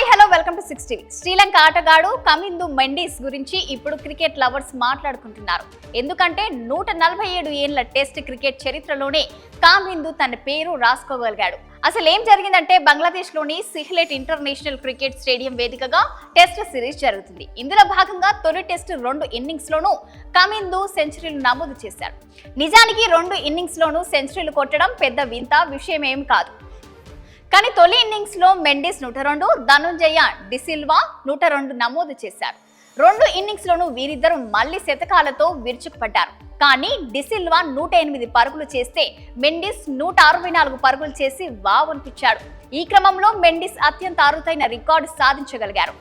Hi hello welcome to 6 TV. Sri Lanka ఆటగాడు కమిందు మెండిస్ గురించి ఇప్పుడు క్రికెట్ లవర్స్ మాట్లాడుకుంటున్నారు. ఎందుకంటే 147 ఏళ్ల టెస్ట్ క్రికెట్ చరిత్రలోనే కామిందు తన పేరు రాసుకోగలిగాడు. అసలు ఏం జరిగిందంటే బంగ్లాదేశ్ లోని సిహ్లెట్ ఇంటర్నేషనల్ క్రికెట్ స్టేడియం వేదికగా టెస్ట్ సిరీస్ జరుగుతుంది. ఇందులో భాగంగా తొలి టెస్ట్ 2 ఇన్నింగ్స్ లోనూ కమిందు సెంచరీలు నమోదు చేశాడు. నిజానికి 2 ఇన్నింగ్స్ లోనూ సెంచరీలు కొట్టడం పెద్ద వింత విషయం ఏం కాదు. కానీ తొలి ఇన్నింగ్స్ లో మెండిస్ 102, ధనుంజయ డిసిల్వా 102 నమోదు చేశారు. 2 ఇన్నింగ్స్ లోనూ వీరిద్దరూ మళ్లీ శతకాలతో విరుచుకుపడ్డారు. కానీ డిసిల్వా 108 పరుగులు చేస్తే మెండిస్ 164 పరుగులు చేసి వావ్ అనిపించాడు. ఈ క్రమంలో మెండిస్ అత్యంత అరుదైన రికార్డు సాధించగలిగారు.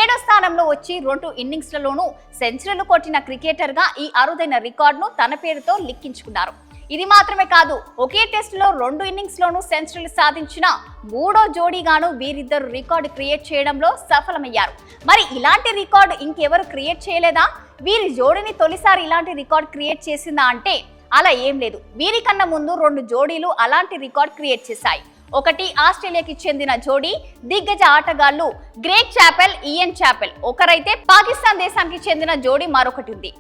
7వ స్థానంలో వచ్చి 2 ఇన్నింగ్స్లలోనూ సెంచరీలు కొట్టిన క్రికెటర్ గా ఈ అరుదైన రికార్డును తన పేరుతో లిఖించుకున్నారు. ఇది మాత్రమే కాదు, ఒకే టెస్ట్ లో 2 ఇన్నింగ్స్ లోనూ సెంచరీలు సాధించిన 3వ జోడీగాను వీరిద్దరు రికార్డు క్రియేట్ చేయడంలో సఫలమయ్యారు. మరి ఇలాంటి రికార్డు ఇంకెవరు క్రియేట్ చేయలేదా? వీరి జోడీని తొలిసారి ఇలాంటి రికార్డు క్రియేట్ చేసిందా అంటే అలా ఏం లేదు. వీరికన్నా ముందు 2 జోడీలు అలాంటి రికార్డు క్రియేట్ చేశాయి. ఒకటి ఆస్ట్రేలియాకి చెందిన జోడీ దిగ్గజ ఆటగాళ్లు గ్రేగ్ చాపెల్, ఇయన్ చాపెల్. ఒకరైతే పాకిస్తాన్ దేశానికి చెందిన జోడీ మరొకటి ఉంది.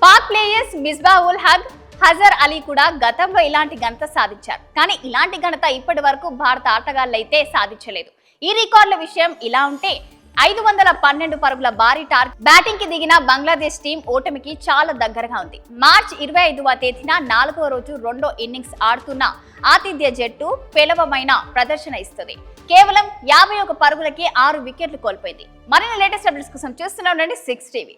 పాక్ ప్లేయర్స్ మిస్బాహుల్ హక్, హజర్ అలీ కూడా గతంలో ఇలాంటి ఘనత సాధించారు. కానీ ఇలాంటి ఘనత ఇప్పటి వరకు భారత ఆటగాళ్లైతే సాధించలేదు. ఈ రికార్డుల విషయం ఇలా ఉంటే 512 పరుగుల భారీ టార్గెట్ బ్యాటింగ్ కి దిగిన బంగ్లాదేశ్ టీం ఓటమికి చాలా దగ్గరగా ఉంది. మార్చి 25వ తేదీన 4వ రోజు 2వ ఇన్నింగ్స్ ఆడుతున్న ఆతిథ్య జట్టు పేలవమైన ప్రదర్శన ఇస్తుంది. కేవలం 51 పరుగులకి 6 వికెట్లు కోల్పోయింది. మరిన్ని లేటెస్ట్ అప్డేట్స్ కోసం చూస్తూనే ఉండండి 6 టీవీ.